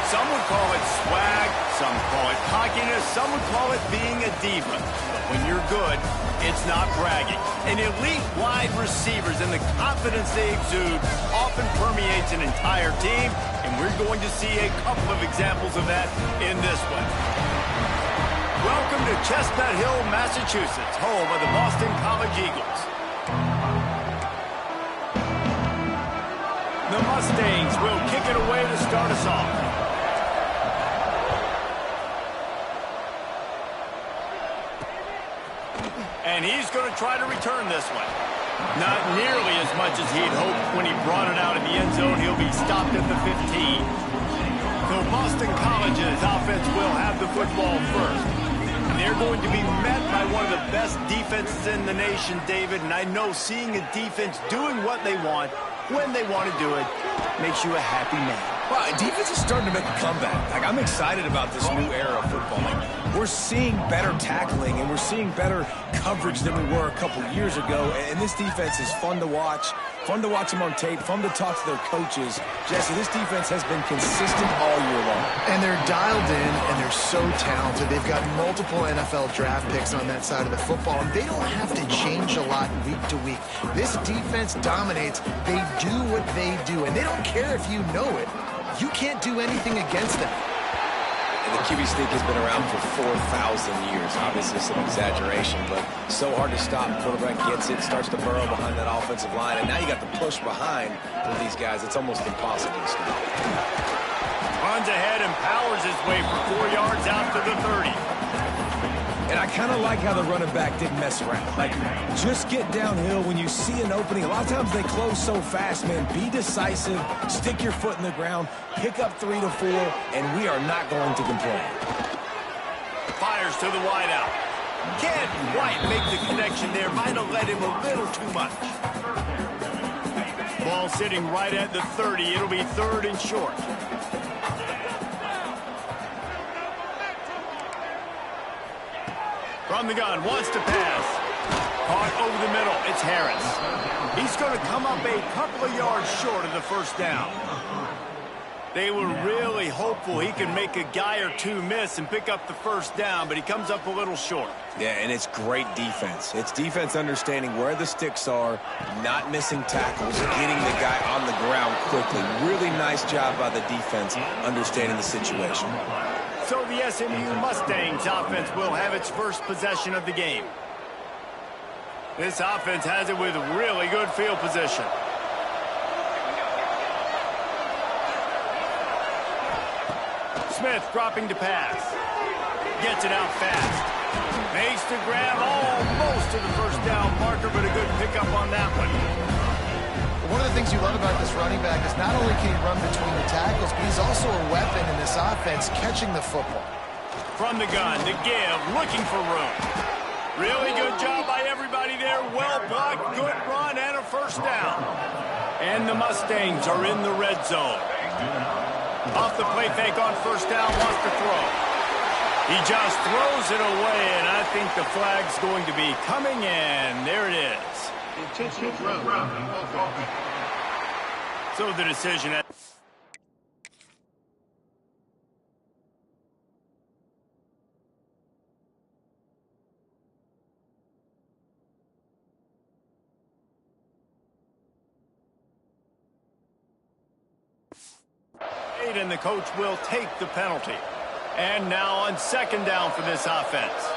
Some would call it swag, some call it cockiness, some would call it being a diva. But when you're good, it's not bragging. And elite wide receivers and the confidence they exude often permeates an entire team, and we're going to see a couple of examples of that in this one. Welcome to Chestnut Hill, Massachusetts, home of the Boston College Eagles. The Mustangs will kick it away to start us off. And he's going to try to return this one. Not nearly as much as he'd hoped when he brought it out of the end zone. He'll be stopped at the 15. So Boston College's offense will have the football first. And they're going to be met by one of the best defenses in the nation, David. And I know seeing a defense doing what they want, when they want to do it, makes you a happy man. Well, defense is starting to make a comeback. Like, I'm excited about this new era of football. Like, we're seeing better tackling, and we're seeing better coverage than we were a couple years ago. And this defense is fun to watch them on tape, fun to talk to their coaches. Jesse, this defense has been consistent all year long. And they're dialed in, and they're so talented. They've got multiple NFL draft picks on that side of the football, and they don't have to change a lot week to week. This defense dominates. They do what they do, and they don't care if you know it. You can't do anything against them. And the QB sneak has been around for 4,000 years. Obviously, it's an exaggeration, but so hard to stop. Quarterback gets it, starts to burrow behind that offensive line, and now you got the push behind with these guys. It's almost impossible to stop. Runs ahead and powers his way for 4 yards out to the 30. And I kind of like how the running back didn't mess around. Like, just get downhill when you see an opening. A lot of times they close so fast, man. Be decisive, stick your foot in the ground, pick up 3 to 4, and we are not going to complain. Fires to the wideout. Can't quite make the connection there. Might have let him a little too much. Ball sitting right at the 30. It'll be 3rd and short. From the gun, wants to pass. Caught over the middle, it's Harris. He's going to come up a couple of yards short of the first down. They were really hopeful he could make a guy or two miss and pick up the first down, but he comes up a little short. Yeah, and it's great defense. It's defense understanding where the sticks are, not missing tackles, getting the guy on the ground quickly. Really nice job by the defense understanding the situation. So the SMU Mustangs offense will have its first possession of the game. This offense has it with really good field position. Smith dropping to pass. Gets it out fast. Makes the grab almost to the first down marker, but a good pickup on that one. One of the things you love about this running back is not only can he run between the tackles, but he's also a weapon in this offense, catching the football. From the gun, the give, looking for room. Really good job by everybody there. Well blocked, good run, and a first down. And the Mustangs are in the red zone. Off the play fake on first down, wants to throw. He just throws it away, and I think the flag's going to be coming in. There it is. So the decision at and the coach will take the penalty. And now on 2nd down for this offense.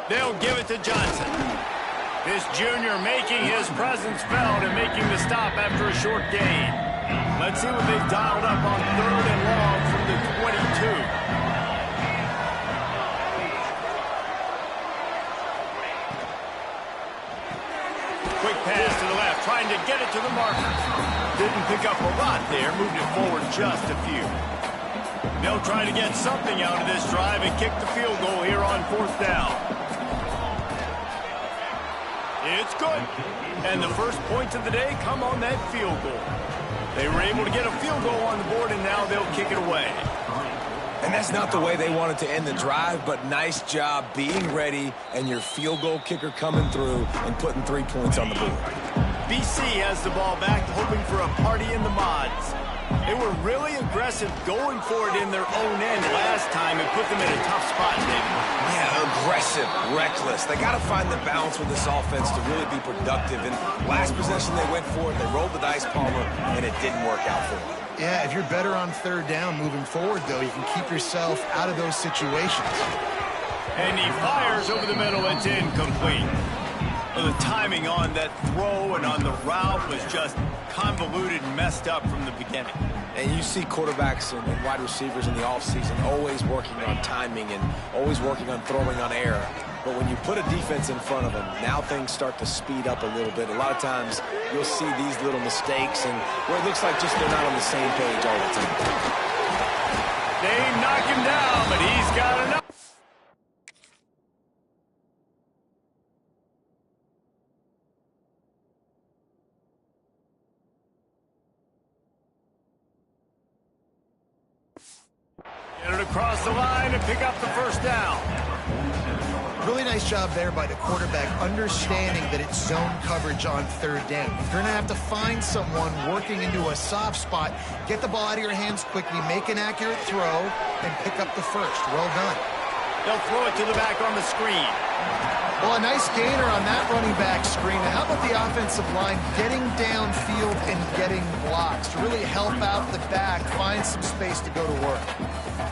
They'll give it to Johnson. This junior making his presence felt and making the stop after a short gain. Let's see what they've dialed up on 3rd and long from the 22. Quick pass to the left, trying to get it to the marker. Didn't pick up a lot there, moved it forward just a few. They'll try to get something out of this drive and kick the field goal here on 4th down. It's good. And the first points of the day come on that field goal. They were able to get a field goal on the board, and now they'll kick it away. And that's not the way they wanted to end the drive, but nice job being ready and your field goal kicker coming through and putting 3 points on the board. BC has the ball back, hoping for a party in the mods. They were really aggressive going for it in their own end last time and put them in a tough spot, David. Yeah, aggressive, reckless. They got to find the balance with this offense to really be productive. And last possession they went for it, they rolled the dice, Palmer, and it didn't work out for them. Yeah, if you're better on third down moving forward, though, you can keep yourself out of those situations. And he fires over the middle. It's incomplete. Well, the timing on that throw and on the route was just convoluted and messed up from the beginning. And you see quarterbacks and wide receivers in the offseason always working on timing and always working on throwing on air. But when you put a defense in front of them, now things start to speed up a little bit. A lot of times you'll see these little mistakes and where it looks like just they're not on the same page all the time. They knock him down, but he's got enough. Get it across the line and pick up the first down. Really nice job there by the quarterback, understanding that it's zone coverage on third down. You're going to have to find someone working into a soft spot, get the ball out of your hands quickly, make an accurate throw, and pick up the first. Well done. They'll throw it to the back on the screen. Well, a nice gainer on that running back screen. How about the offensive line getting downfield and getting blocks to really help out the back, find some space to go to work.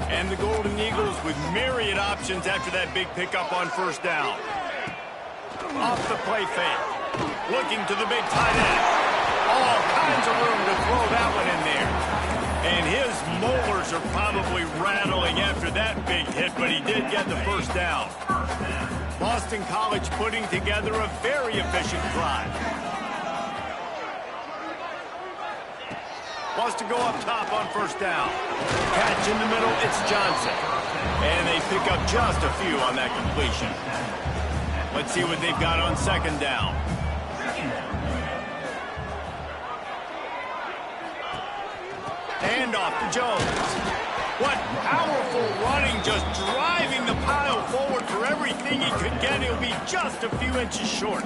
And the Golden Eagles with myriad options after that big pickup on first down. Off the play fake. Looking to the big tight end. All kinds of room to throw that one in there. And his molars are probably rattling after that big hit, but he did get the first down. Boston College putting together a very efficient drive. Wants to go up top on first down. Catch in the middle, it's Johnson. And they pick up just a few on that completion. Let's see what they've got on second down. Hand off to Jones. What powerful running, just driving the pile forward for everything he could get. He'll be just a few inches short.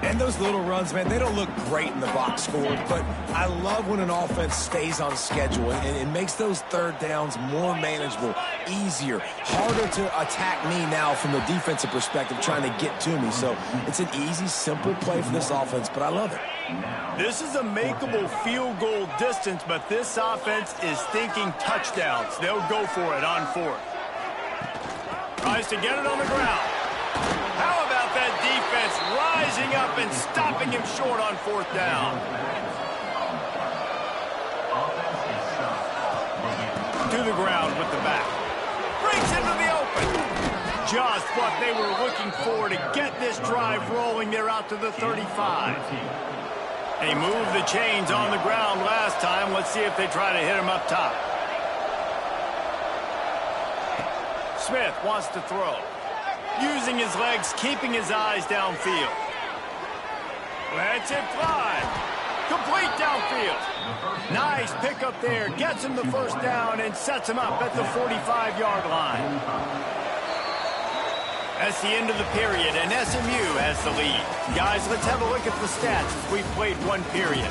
And those little runs, man, they don't look great in the box score, but I love when an offense stays on schedule, and it makes those third downs more manageable, easier, harder to attack me now from the defensive perspective trying to get to me. So it's an easy, simple play for this offense, but I love it. This is a makeable field goal distance, but this offense is thinking touchdowns. They'll go for it on fourth. Tries to get it on the ground. How about that defense rising up and stopping him short on fourth down? To the ground with the back. Breaks into the open. Just what they were looking for to get this drive rolling. They're out to the 35. They moved the chains on the ground last time. Let's see if they try to hit him up top. Smith wants to throw. Using his legs, keeping his eyes downfield. Lets it fly. Complete downfield. Nice pickup there. Gets him the first down and sets him up at the 45-yard line. That's the end of the period, and SMU has the lead. Guys, let's have a look at the stats as we've played one period.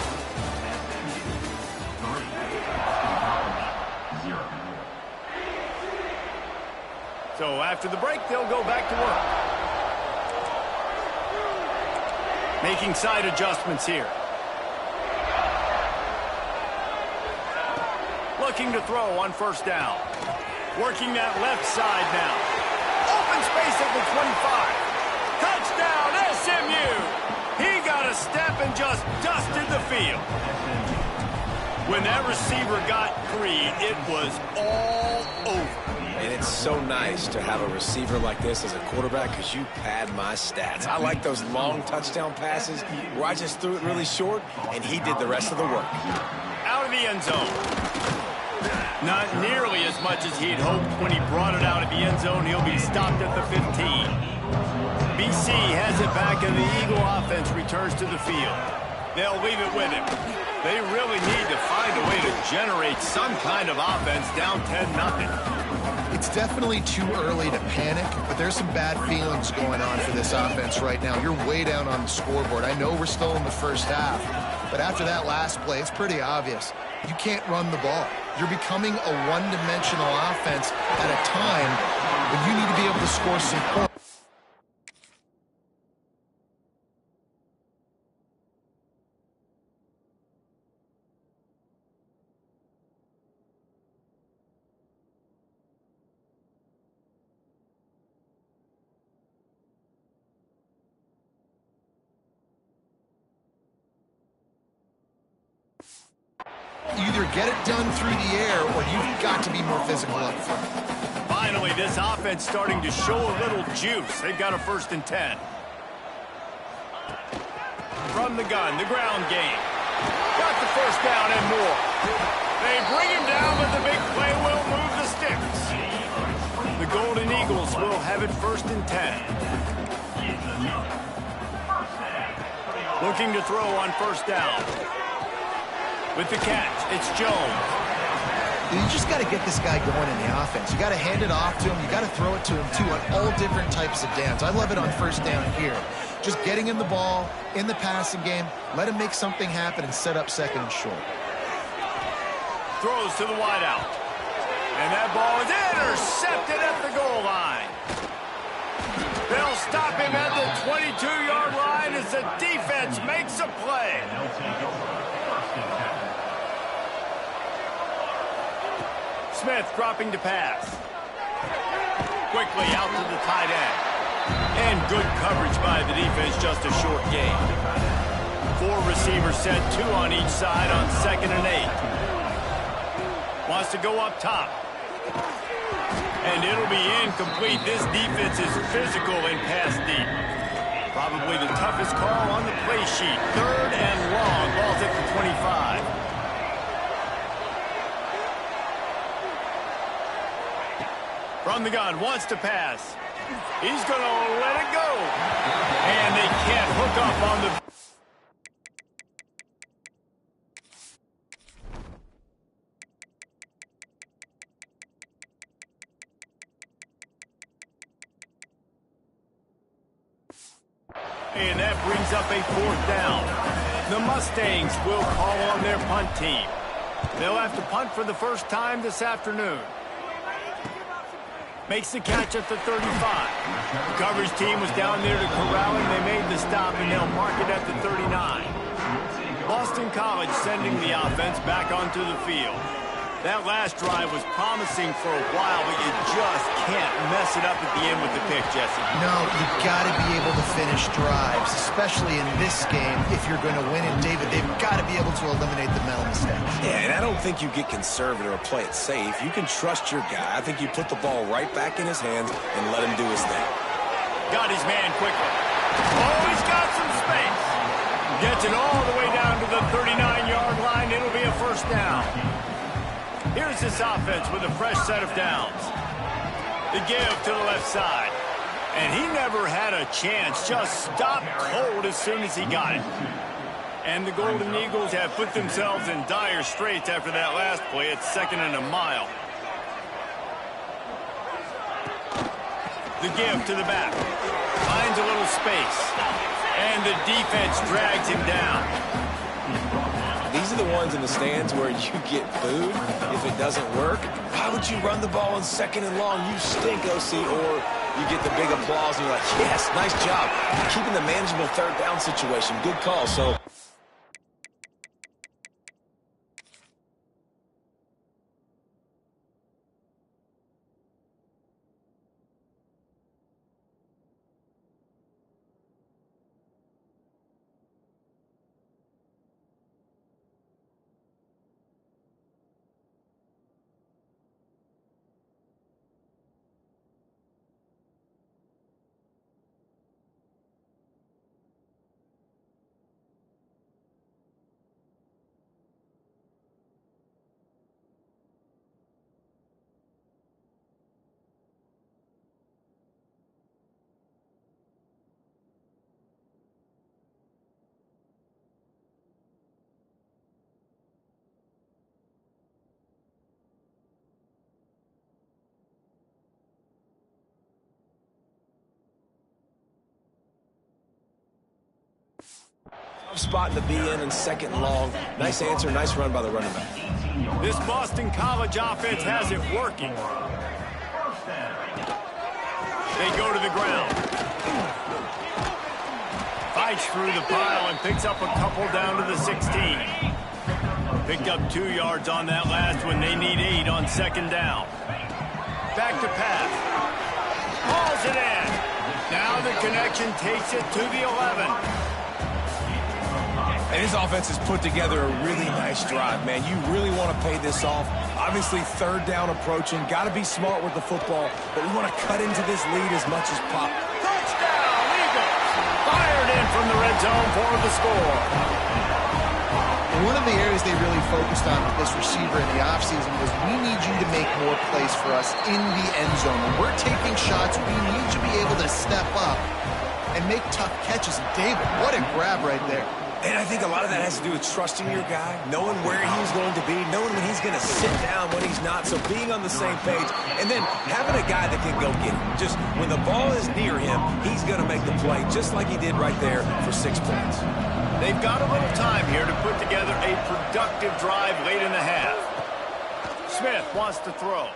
So after the break, they'll go back to work. Making side adjustments here. Looking to throw on first down. Working that left side now. Open space at the 25. Touchdown, SMU! He got a step and just dusted the field. When that receiver got free, it was all over. And it's so nice to have a receiver like this as a quarterback because you pad my stats. I like those long touchdown passes where I just threw it really short, and he did the rest of the work. Out of the end zone. Not nearly as much as he'd hoped when he brought it out of the end zone. He'll be stopped at the 15. BC has it back, and the Eagle offense returns to the field. They'll leave it with him. They really need to find a way to generate some kind of offense down 10-0. It's definitely too early to panic, but there's some bad feelings going on for this offense right now. You're way down on the scoreboard. I know we're still in the first half, but after that last play, it's pretty obvious. You can't run the ball. You're becoming a one-dimensional offense at a time when you need to be able to score some points. You either get it done through the air or you've got to be more physical up front. Finally, this offense starting to show a little juice. They've got a 1st and 10. From the gun, the ground game. Got the 1st down and more. They bring him down, but the big play will move the sticks. The Golden Eagles will have it 1st and 10. Looking to throw on 1st down. With the catch, it's Jones. You just got to get this guy going in the offense. You got to hand it off to him. You got to throw it to him, too, on all different types of downs. I love it on 1st down here. Just getting him the ball in the passing game, let him make something happen and set up 2nd and short. Throws to the wideout. And that ball is intercepted at the goal line. They'll stop him at the 22-yard line as the defense makes a play. Smith dropping to pass. Quickly out to the tight end. And good coverage by the defense, just a short gain. 4 receivers set, 2 on each side on 2nd and 8. Wants to go up top. And it'll be incomplete. This defense is physical and pass deep. Probably the toughest call on the play sheet. 3rd and long. Ball's at the 25. From the gun, wants to pass. He's going to let it go. And they can't hook up on the... And that brings up a 4th down. The Mustangs will call on their punt team. They'll have to punt for the first time this afternoon. Makes the catch at the 35. The coverage team was down there to corral him. They made the stop, and they'll mark it at the 39. Boston College sending the offense back onto the field. That last drive was promising for a while, but you just can't mess it up at the end with the pick, Jesse. No, you've got to be able to finish drives, especially in this game. If you're going to win it, David, they've got to be able to eliminate the mental mistakes. Yeah, and I don't think you get conservative or play it safe. You can trust your guy. I think you put the ball right back in his hands and let him do his thing. Got his man quickly. Oh, he's got some space. Gets it all the way down to the 39-yard line. It'll be a 1st down. Here's this offense with a fresh set of downs. The give to the left side. And he never had a chance. Just stopped cold as soon as he got it. And the Golden Eagles have put themselves in dire straits after that last play. It's 2nd and a mile. The give to the back. Finds a little space. And the defense drags him down. These are the ones in the stands where you get booed if it doesn't work. Why would you run the ball on 2nd and long? You stink, OC. Or you get the big applause and you're like, yes, nice job. Keeping the manageable 3rd down situation. Good call. So Tough spot to be in second and long. Nice answer, nice run by the running back. This Boston College offense has it working. They go to the ground. Fights through the pile and picks up a couple down to the 16. Picked up 2 yards on that last one. They need 8 on second down. Back to pass. Hauls it in. Now the connection takes it to the 11. And his offense has put together a really nice drive, man. You really want to pay this off. Obviously, third down approaching. Got to be smart with the football, but we want to cut into this lead as much as possible. Touchdown, Eagles! Fired in from the red zone for the score. And one of the areas they really focused on with this receiver in the offseason was we need you to make more plays for us in the end zone. When we're taking shots, we need you to be able to step up and make tough catches. And David, what a grab right there. And I think a lot of that has to do with trusting your guy, knowing where he's going to be, knowing when he's going to sit down, when he's not, so being on the same page, and then having a guy that can go get it. Just when the ball is near him, he's going to make the play, just like he did right there for 6 points. They've got a little time here to put together a productive drive late in the half. Smith wants to throw.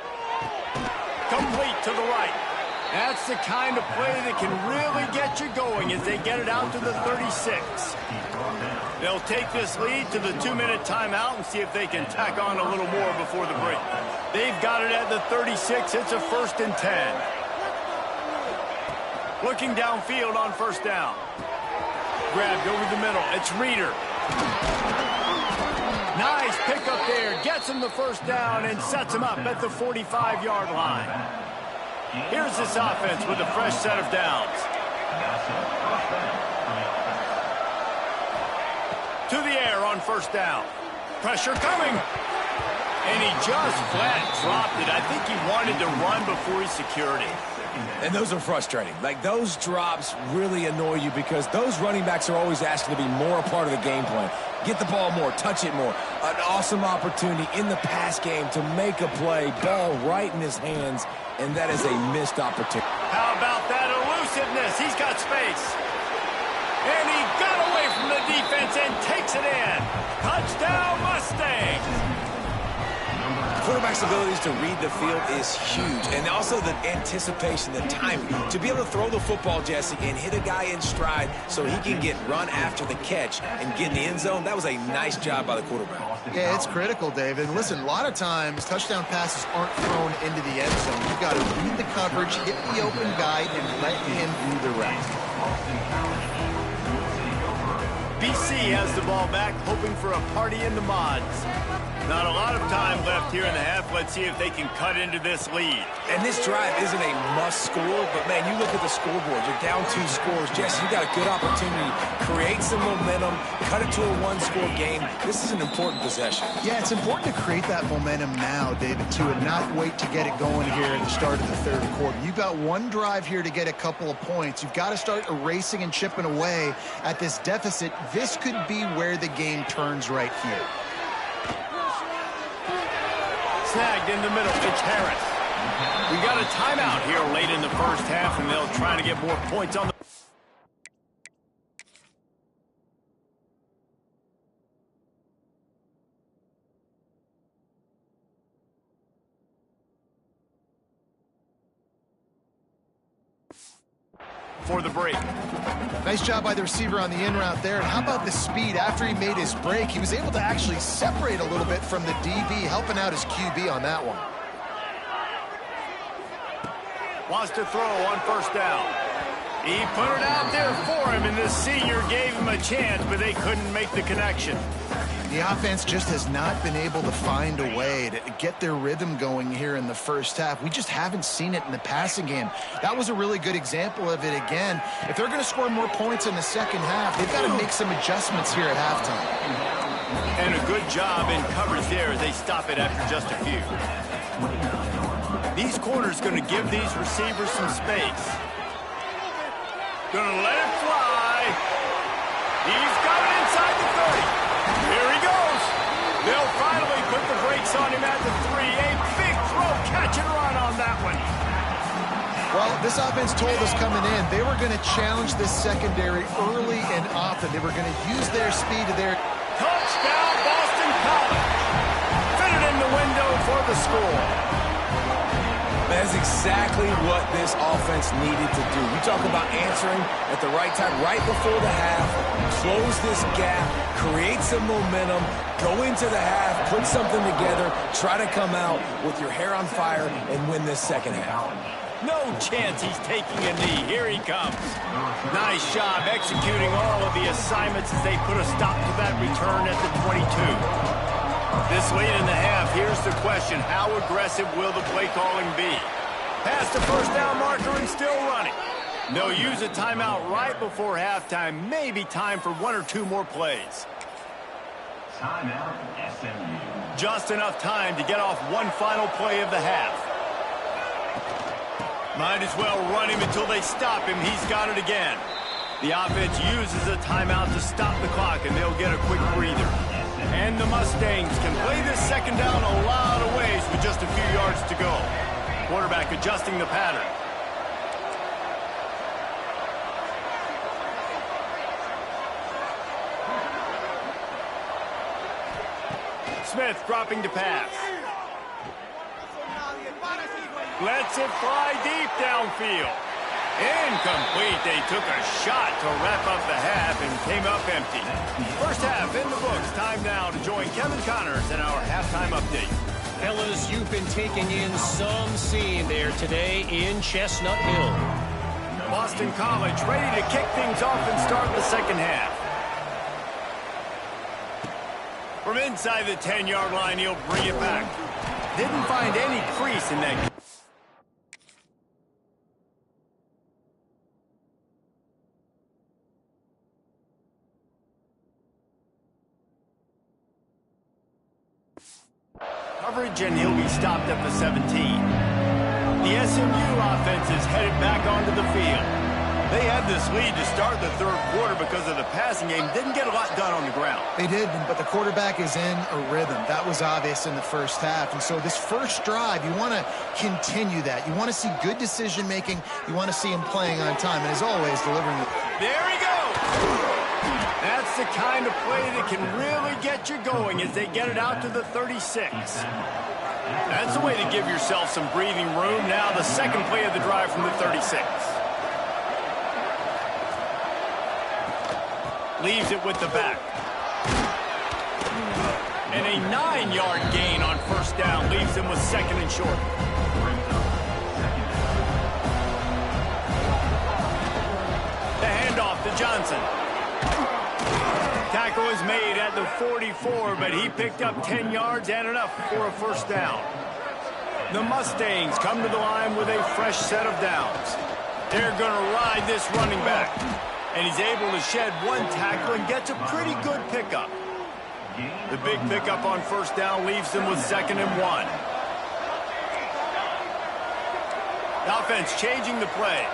Complete to the right. That's the kind of play that can really get you going as they get it out to the 36. They'll take this lead to the 2-minute timeout and see if they can tack on a little more before the break. They've got it at the 36. It's a 1st and 10. Looking downfield on first down. Grabbed over the middle. It's Reeder. Nice pickup there. Gets him the first down and sets him up at the 45-yard line. Here's this offense with a fresh set of downs. To the air on first down. Pressure coming. And he just flat dropped it. I think he wanted to run before he secured it. And those are frustrating. Like, those drops really annoy you because those running backs are always asking to be more a part of the game plan. Get the ball more, touch it more. An awesome opportunity in the pass game to make a play. Ball right in his hands, and that is a missed opportunity. How about that elusiveness? He's got space. And he got away from the defense and takes it in. Touchdown, Mustangs! Quarterback's abilities to read the field is huge, and also the anticipation, the timing. To be able to throw the football, Jesse, and hit a guy in stride so he can get run after the catch and get in the end zone, that was a nice job by the quarterback. Yeah, it's critical, David. Listen, a lot of times touchdown passes aren't thrown into the end zone. You've got to read the coverage, hit the open guy, and let him do the rest. BC has the ball back, hoping for a party in the mods. Not a lot of time left here in the half. Let's see if they can cut into this lead. And this drive isn't a must score, but, man, you look at the scoreboard. You're down 2 scores. Jesse, you got a good opportunity. Create some momentum. Cut it to a 1-score game. This is an important possession. Yeah, it's important to create that momentum now, David, too, and not wait to get it going here at the start of the third quarter. You've got one drive here to get a couple of points. You've got to start erasing and chipping away at this deficit. This could be where the game turns right here. Snagged in the middle. It's Harris. We got a timeout here late in the first half, and they'll try to get more points on the... for the break. Nice job by the receiver on the in route there. And how about the speed? After he made his break, he was able to actually separate a little bit from the DB, helping out his QB on that one. Wants to throw on first down. He put it out there for him, and the senior gave him a chance, but they couldn't make the connection. The offense just has not been able to find a way to get their rhythm going here in the first half. We just haven't seen it in the passing game. That was a really good example of it again. If they're going to score more points in the second half, they've got to make some adjustments here at halftime. And a good job in coverage there as they stop it after just a few. These corners going to give these receivers some space. Going to let it fly. He's got it inside the 30. Here he goes. They'll finally put the brakes on him at the 3. A big throw, catch and run on that one. Well, this offense told us coming in they were going to challenge this secondary early and often. They were going to use their speed to their... Touchdown, Boston College. Fitted in the window for the score. That's exactly what this offense needed to do. You talk about answering at the right time, right before the half, close this gap, create some momentum, go into the half, put something together, try to come out with your hair on fire and win this second half. No chance he's taking a knee. Here he comes. Nice job executing all of the assignments as they put a stop to that return at the 22. This late in the half, here's the question. How aggressive will the play calling be? Past the first down marker and still running. They'll use a timeout right before halftime. Maybe time for one or two more plays. Timeout, SMU. Just enough time to get off one final play of the half. Might as well run him until they stop him. He's got it again. The offense uses a timeout to stop the clock, and they'll get a quick breather. And the Mustangs can play this second down a lot of ways with just a few yards to go. Quarterback adjusting the pattern. Smith dropping to pass. Lets it fly deep downfield. Incomplete. They took a shot to wrap up the half and came up empty. First half in the books. Time now to join Kevin Connors in our halftime update. Fellas, you've been taking in some scene there today in Chestnut Hill. Boston College ready to kick things off and start the second half. From inside the 10-yard line, he'll bring it back. Didn't find any crease in that. Coverage, and he'll be stopped at the 17. The SMU offense is headed back onto the field. They had this lead to start the third quarter because of the passing game. Didn't get a lot done on the ground. They did, but the quarterback is in a rhythm. That was obvious in the first half. And so this first drive, you want to continue that. You want to see good decision-making. You want to see him playing on time. And as always, delivering it. There he goes! That's the kind of play that can really get you going as they get it out to the 36. That's the way to give yourself some breathing room. Now the second play of the drive from the 36. Leaves it with the back. And a 9-yard gain on first down leaves him with second and short. The handoff to Johnson. Tackle is made at the 44, but he picked up 10 yards and enough for a first down. The Mustangs come to the line with a fresh set of downs. They're going to ride this running back. And he's able to shed one tackle and gets a pretty good pickup. The big pickup on first down leaves them with 2nd and 1. The offense changing the play.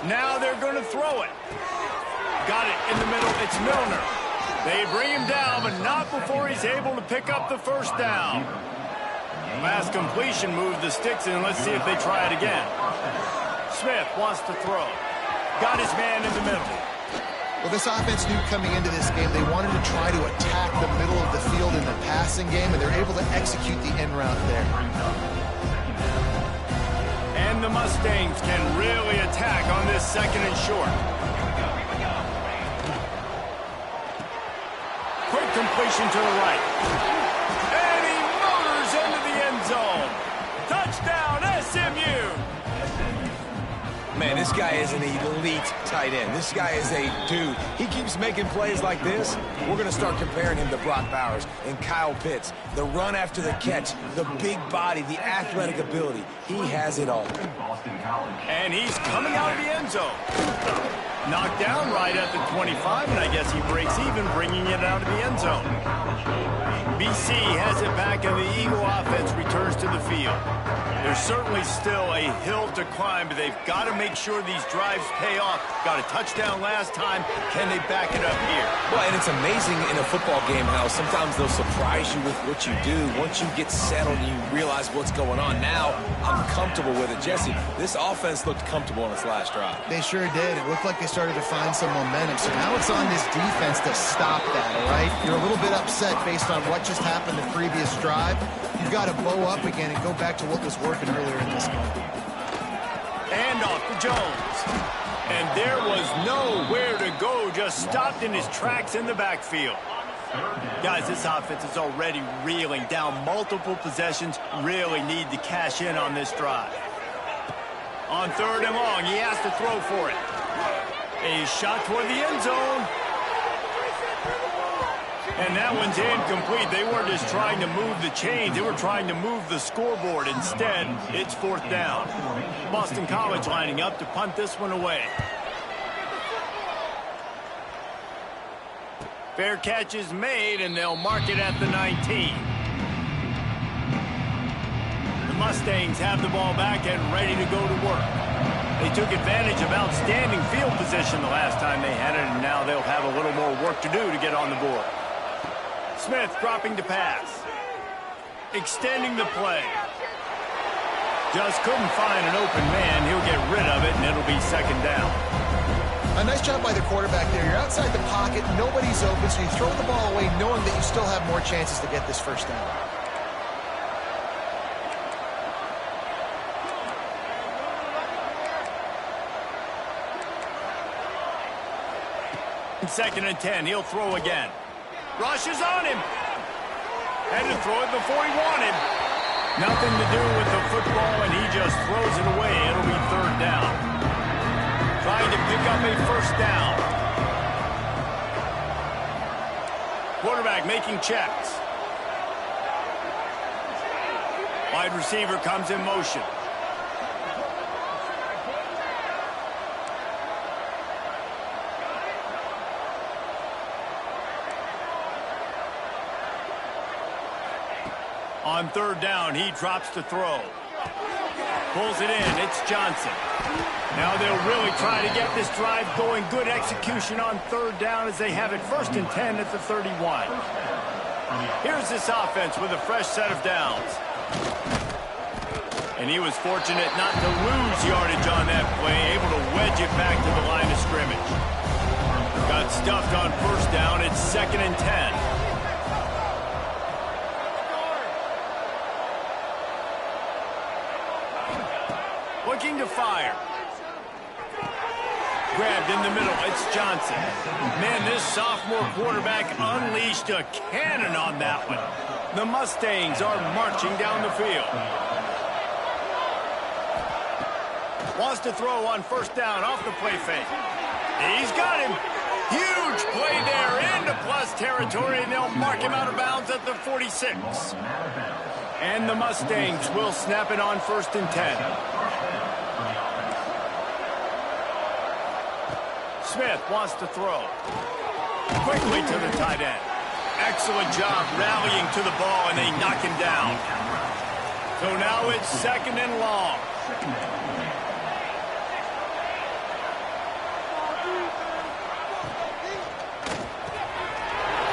Now they're going to throw it. Got it in the middle. It's Milner. They bring him down, but not before he's able to pick up the first down. Last completion moved the sticks in. Let's see if they try it again. Smith wants to throw. Got his man in the middle. Well, this offense knew coming into this game they wanted to try to attack the middle of the field in the passing game, and they're able to execute the end route there. And the Mustangs can really attack on this 2nd and short. Quick completion to the right. And he motors into the end zone. Touchdown, SMU! Man, this guy is an elite tight end. This guy is a dude. He keeps making plays like this. We're going to start comparing him to Brock Bowers and Kyle Pitts. The run after the catch, the big body, the athletic ability. He has it all. And he's coming out of the end zone. Knocked down right at the 25, and I guess he breaks even, bringing it out of the end zone. BC has it back, and the Eagle offense returns to the field. There's certainly still a hill to climb, but they've got to make sure these drives pay off. Got a touchdown last time. Can they back it up here? Well, and it's amazing in a football game how sometimes they'll surprise you with what you do. Once you get settled and you realize what's going on, now I'm comfortable with it. Jesse, this offense looked comfortable on its last drive. They sure did. It looked like they started to find some momentum. So now it's on this defense to stop that, all right? You're a little bit upset based on what just happened the previous drive. You've got to bow up again and go back to what was working earlier in this game. And off to Jones. And there was nowhere to go, just stopped in his tracks in the backfield. Guys, this offense is already reeling down multiple possessions. Really need to cash in on this drive. On 3rd and long, he has to throw for it. A shot toward the end zone. And that one's incomplete. They weren't just trying to move the chains. They were trying to move the scoreboard. Instead, it's 4th down. Boston College lining up to punt this one away. Fair catch is made, and they'll mark it at the 19. The Mustangs have the ball back and ready to go to work. They took advantage of outstanding field position the last time they had it, and now they'll have a little more work to do to get on the board. Smith dropping to pass. Extending the play. Just couldn't find an open man. He'll get rid of it, and it'll be 2nd down. A nice job by the quarterback there. You're outside the pocket. Nobody's open, so you throw the ball away knowing that you still have more chances to get this 1st down. 2nd and 10. He'll throw again. Rushes on him. Had to throw it before he wanted. Nothing to do with the football, and he just throws it away. It'll be 3rd down. Trying to pick up a 1st down. Quarterback making checks. Wide receiver comes in motion. On 3rd down, he drops to throw. Pulls it in. It's Johnson. Now they'll really try to get this drive going. Good execution on 3rd down as they have it 1st and 10 at the 31. Here's this offense with a fresh set of downs. And he was fortunate not to lose yardage on that play, able to wedge it back to the line of scrimmage. Got stuffed on 1st down. It's 2nd and 10. Looking to fire. Grabbed in the middle. It's Johnson. Man, this sophomore quarterback unleashed a cannon on that one. The Mustangs are marching down the field. Wants to throw on 1st down off the play fake. He's got him. Huge play there into plus territory, and they'll mark him out of bounds at the 46. And the Mustangs will snap it on 1st and 10. Smith wants to throw. Quickly to the tight end. Excellent job rallying to the ball, and they knock him down. So now it's 2nd and long.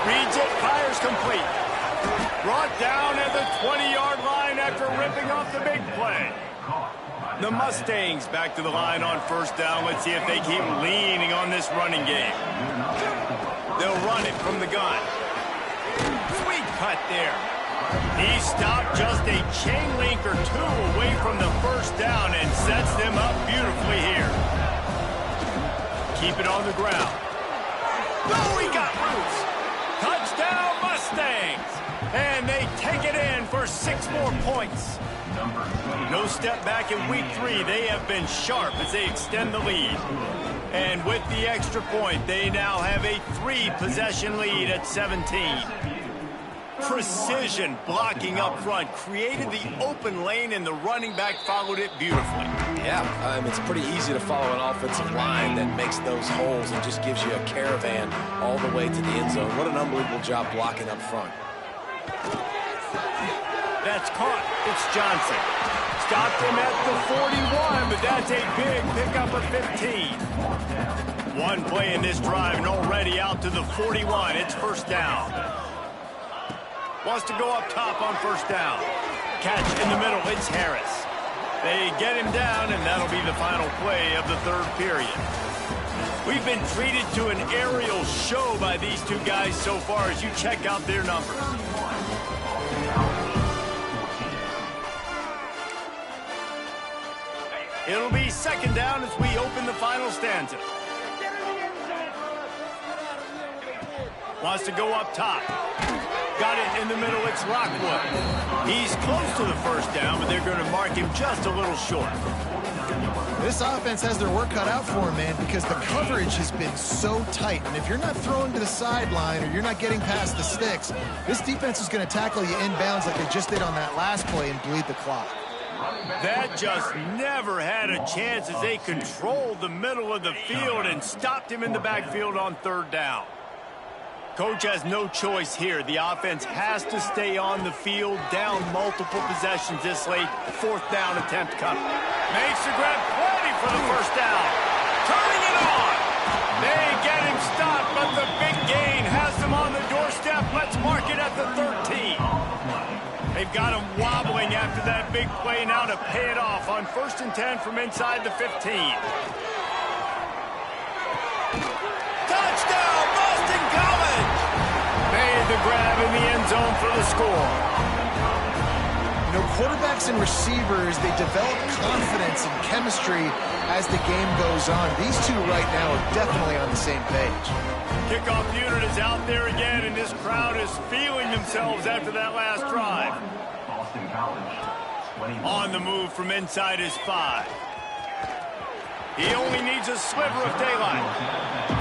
Reads it, fires complete. Brought down at the 20-yard line after ripping off the big play. The Mustangs back to the line on 1st down. Let's see if they keep leaning on this running game. They'll run it from the gun. Sweet cut there. He stopped just a chain link or 2 away from the 1st down and sets them up beautifully here. Keep it on the ground. Oh, he got loose. Touchdown Mustangs. And they take it in for 6 more points. No step back in week 3. They have been sharp as they extend the lead. And with the extra point, they now have a 3-possession lead at 17. Precision blocking up front created the open lane, and the running back followed it beautifully. Yeah, it's pretty easy to follow an offensive line that makes those holes and just gives you a caravan all the way to the end zone. What an unbelievable job blocking up front. That's caught. It's Johnson. Stopped him at the 41, but that's a big pickup of 15. One play in this drive and already out to the 41. It's first down. Wants to go up top on first down. Catch in the middle. It's Harris. They get him down, and that'll be the final play of the third period. We've been treated to an aerial show by these two guys so far as you check out their numbers. It'll be second down as we open the final stanza. Wants to go up top. Got it in the middle. It's Lockwood. He's close to the first down, but they're going to mark him just a little short. This offense has their work cut out for him, man, because the coverage has been so tight. And if you're not throwing to the sideline or you're not getting past the sticks, this defense is going to tackle you inbounds like they just did on that last play and bleed the clock. That just never had a chance as they controlled the middle of the field and stopped him in the backfield on third down. Coach has no choice here. The offense has to stay on the field, down multiple possessions this late. Fourth down attempt coming. Makes the grab, plenty for the first down. Turning it on. They get him stopped, but the big gain has them on the doorstep. Let's mark it at the 13. They've got him wobbling after that big play now to pay it off on 1st and 10 from inside the 15. Touchdown, Boston College! Made the grab in the end zone for the score. You know, quarterbacks and receivers, they develop confidence and chemistry as the game goes on. These two right now are definitely on the same page. Kickoff unit is out there again, and this crowd is feeling themselves after that last drive. Boston College, On the move from inside his 5. He only needs a sliver of daylight.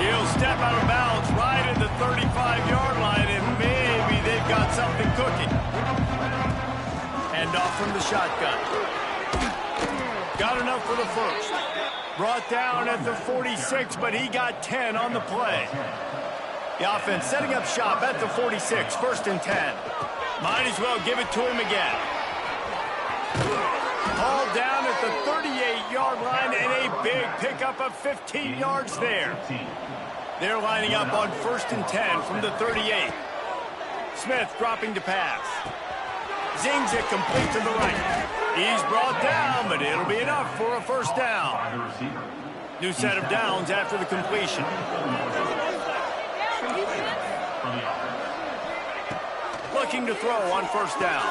He'll step out of bounds right at the 35-yard line, and maybe they've got something cooking. Hand off from the shotgun. Got enough for the first. Brought down at the 46, but he got 10 on the play. The offense setting up shop at the 46, 1st and 10. Might as well give it to him again. Hauled down at the 38-yard line, and a big pickup of 15 yards there. They're lining up on 1st and 10 from the 38. Smith dropping to pass. Zings it complete to the right. He's brought down, but it'll be enough for a first down. New set of downs after the completion. Looking to throw on first down.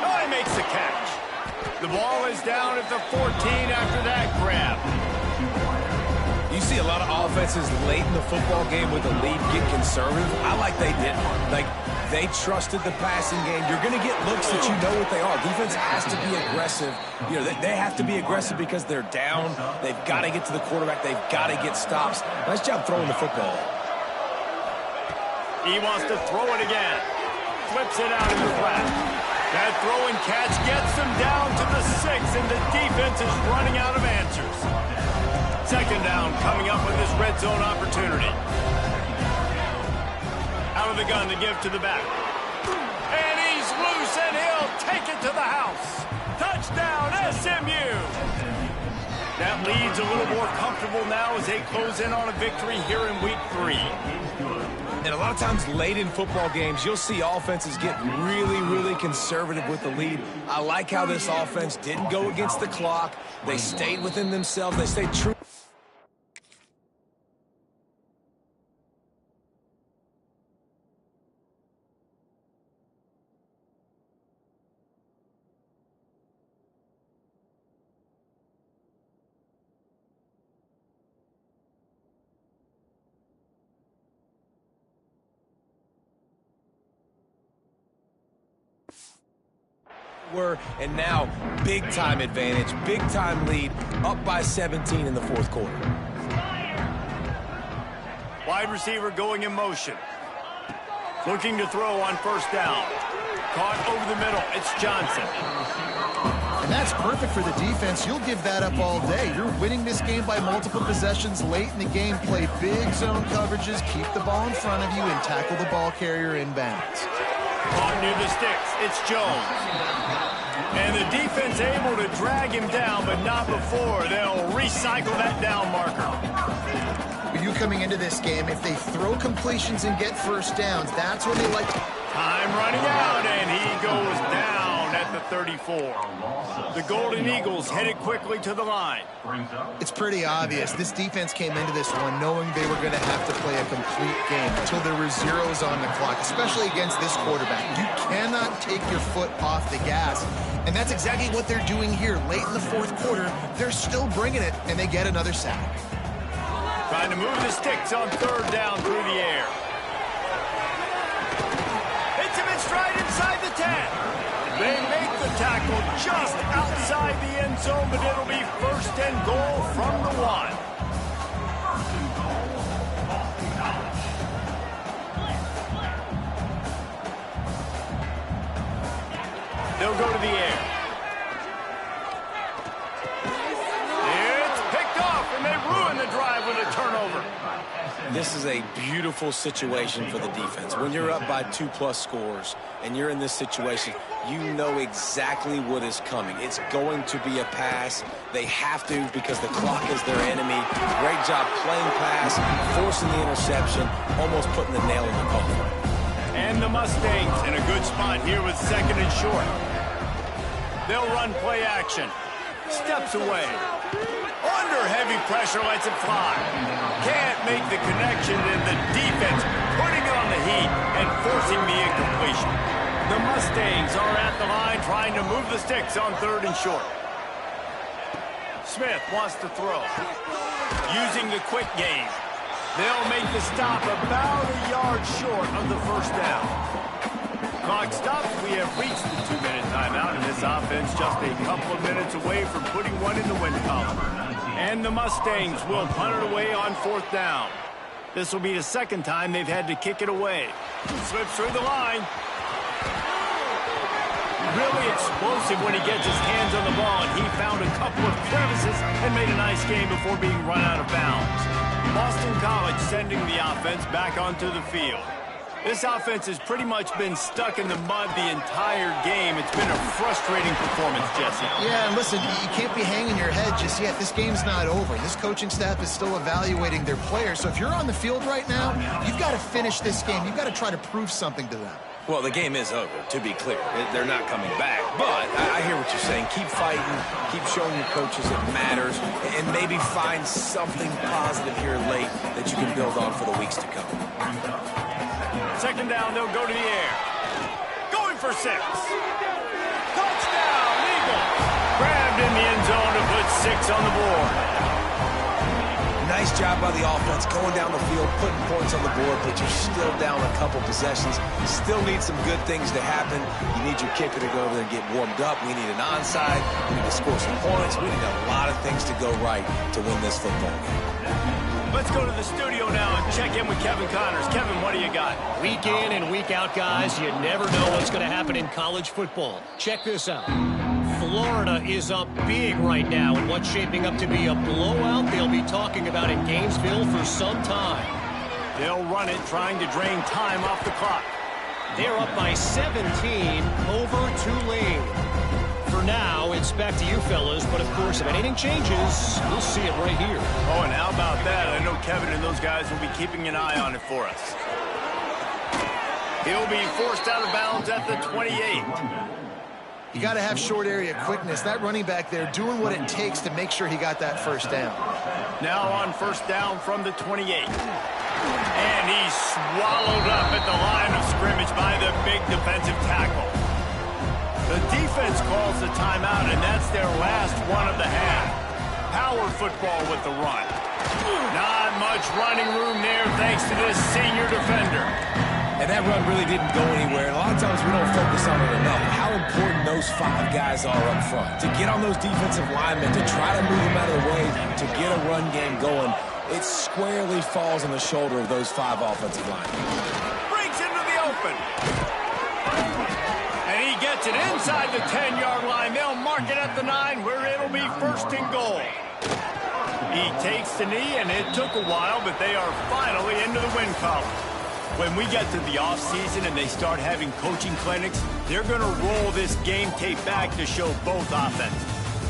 Oh, he makes the catch. The ball is down at the 14 after that grab. You see a lot of offenses late in the football game with the lead get conservative. I like they didn't. Like, they trusted the passing game. You're going to get looks that you know what they are. Defense has to be aggressive. You know, they have to be aggressive because they're down. They've got to get to the quarterback. They've got to get stops. Nice job throwing the football. He wants to throw it again. Flips it out in the flat. That throw and catch gets them down to the 6, and the defense is running out of answers. Second down coming up with this red zone opportunity. Out of the gun to give to the back. And he's loose, and he'll take it to the house. Touchdown, SMU! That lead's a little more comfortable now as they close in on a victory here in week 3. And a lot of times late in football games, you'll see offenses get really, really conservative with the lead. I like how this offense didn't go against the clock. They stayed within themselves. They stayed true. And now, big-time advantage, big-time lead, up by 17 in the fourth quarter. Wide receiver going in motion. Looking to throw on first down. Caught over the middle. It's Johnson. And that's perfect for the defense. You'll give that up all day. You're winning this game by multiple possessions late in the game. Play big zone coverages, keep the ball in front of you, and tackle the ball carrier inbounds. Caught near the sticks. It's Jones. And the defense able to drag him down, but not before. They'll recycle that down marker. You coming into this game, if they throw completions and get first downs, that's when they like to... Time running out, and he goes down at the 34. The Golden Eagles headed quickly to the line. It's pretty obvious. This defense came into this one knowing they were going to have to play a complete game until there were zeros on the clock, especially against this quarterback. You cannot take your foot off the gas. And that's exactly what they're doing here. Late in the fourth quarter, they're still bringing it, and they get another sack. Trying to move the sticks on third down through the air. Hits him in stride inside the 10. They make the tackle just outside the end zone, but it'll be first and goal from the 1. They'll go to the air. It's picked off, and they ruin the drive with a turnover. This is a beautiful situation for the defense. When you're up by 2+ scores and you're in this situation, you know exactly what is coming. It's going to be a pass. They have to because the clock is their enemy. Great job playing pass, forcing the interception, almost putting the nail in the coffin. And the Mustangs in a good spot here with second and short. They'll run play action. Steps away. Under heavy pressure, lets it fly. Can't make the connection, and the defense putting it on the heat and forcing the incompletion. The Mustangs are at the line trying to move the sticks on third and short. Smith wants to throw. Using the quick game. They'll make the stop about a yard short of the first down. Clock stops. We have reached the 2-minute timeout, and this offense just a couple of minutes away from putting one in the win column. And the Mustangs will punt it away on fourth down. This will be the second time they've had to kick it away. Slips through the line. Really explosive when he gets his hands on the ball, and he found a couple of crevices and made a nice game before being run out of bounds. Boston College sending the offense back onto the field. This offense has pretty much been stuck in the mud the entire game. It's been a frustrating performance, Jesse. Yeah, and listen, you can't be hanging your head just yet. This game's not over. This coaching staff is still evaluating their players. So if you're on the field right now, you've got to finish this game. You've got to try to prove something to them. Well, the game is over, to be clear. They're not coming back. But I hear what you're saying. Keep fighting. Keep showing your coaches it matters. And maybe find something positive here late that you can build on for the weeks to come. Second down, they'll go to the air. Going for 6. Touchdown, Eagles. Grabbed in the end zone to put 6 on the board. Nice job by the offense going down the field, putting points on the board, but you're still down a couple possessions. Still need some good things to happen. You need your kicker to go over there and get warmed up. We need an onside. We need to score some points. We need a lot of things to go right to win this football game. Let's go to the studio now and check in with Kevin Connors. Kevin, what do you got? Week in and week out, guys, you never know what's going to happen in college football. Check this out. Florida is up big right now in what's shaping up to be a blowout they'll be talking about in Gainesville for some time. They'll run it, trying to drain time off the clock. They're up by 17 over Tulane. For now, it's back to you fellas, but of course, if anything changes, we'll see it right here. Oh, and how about that? I know Kevin and those guys will be keeping an eye on it for us. He'll be forced out of bounds at the 28. You got to have short area quickness. That running back there doing what it takes to make sure he got that first down. Now on first down from the 28. And he's swallowed up at the line of scrimmage by the big defensive tackle. The defense calls the timeout, and that's their last one of the half. Power football with the run. Not much running room there thanks to this senior defender. And that run really didn't go anywhere. And a lot of times we don't focus on it enough. How important those 5 guys are up front. To get on those defensive linemen, to try to move them out of the way, to get a run game going, it squarely falls on the shoulder of those 5 offensive linemen. Breaks into the open open. And he gets it inside the 10-yard line. They'll mark it at the 9, where it'll be 1st and goal. He takes the knee, and it took a while, but they are finally into the win column. When we get to the offseason and they start having coaching clinics, they're going to roll this game tape back to show both offenses.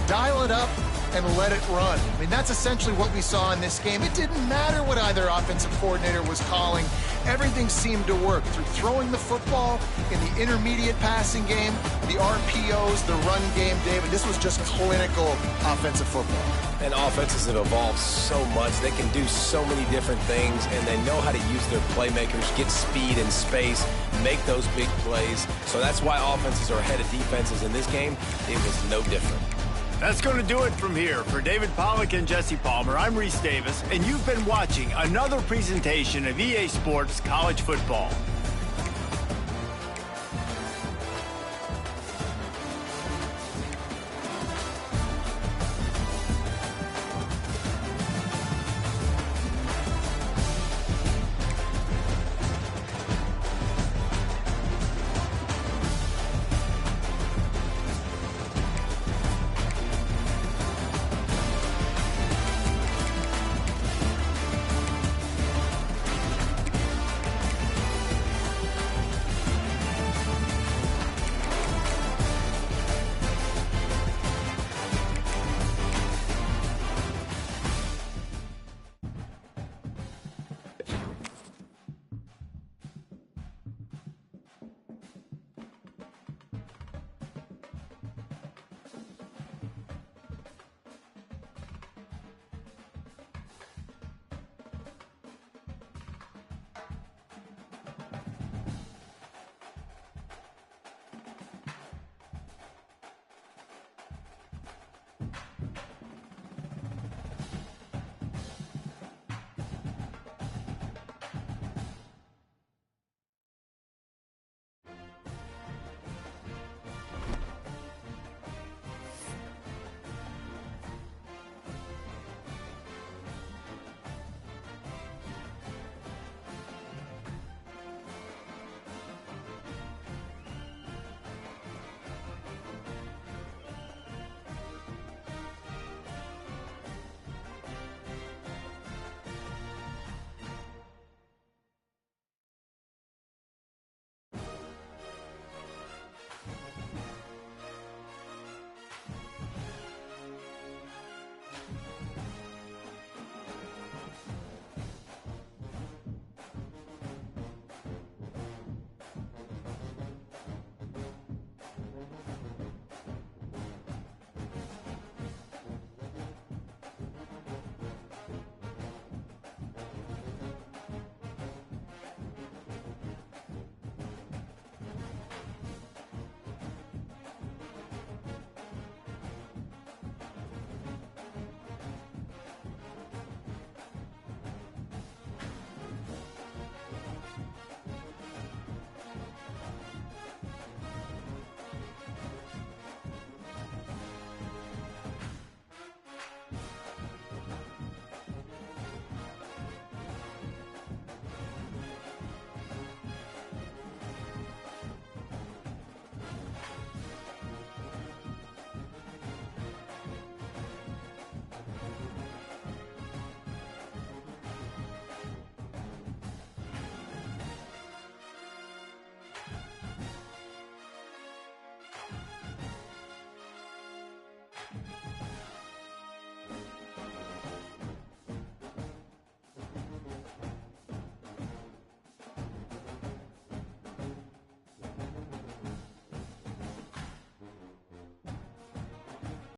Dial it up and let it run. I mean, that's essentially what we saw in this game. It didn't matter what either offensive coordinator was calling. Everything seemed to work through throwing the football in the intermediate passing game, the RPOs, the run game, David. This was just clinical offensive football. And offenses have evolved so much. They can do so many different things, and they know how to use their playmakers, get speed and space, make those big plays. So that's why offenses are ahead of defenses in this game. It was no different. That's going to do it from here. For David Pollack and Jesse Palmer, I'm Reese Davis, and you've been watching another presentation of EA Sports College Football.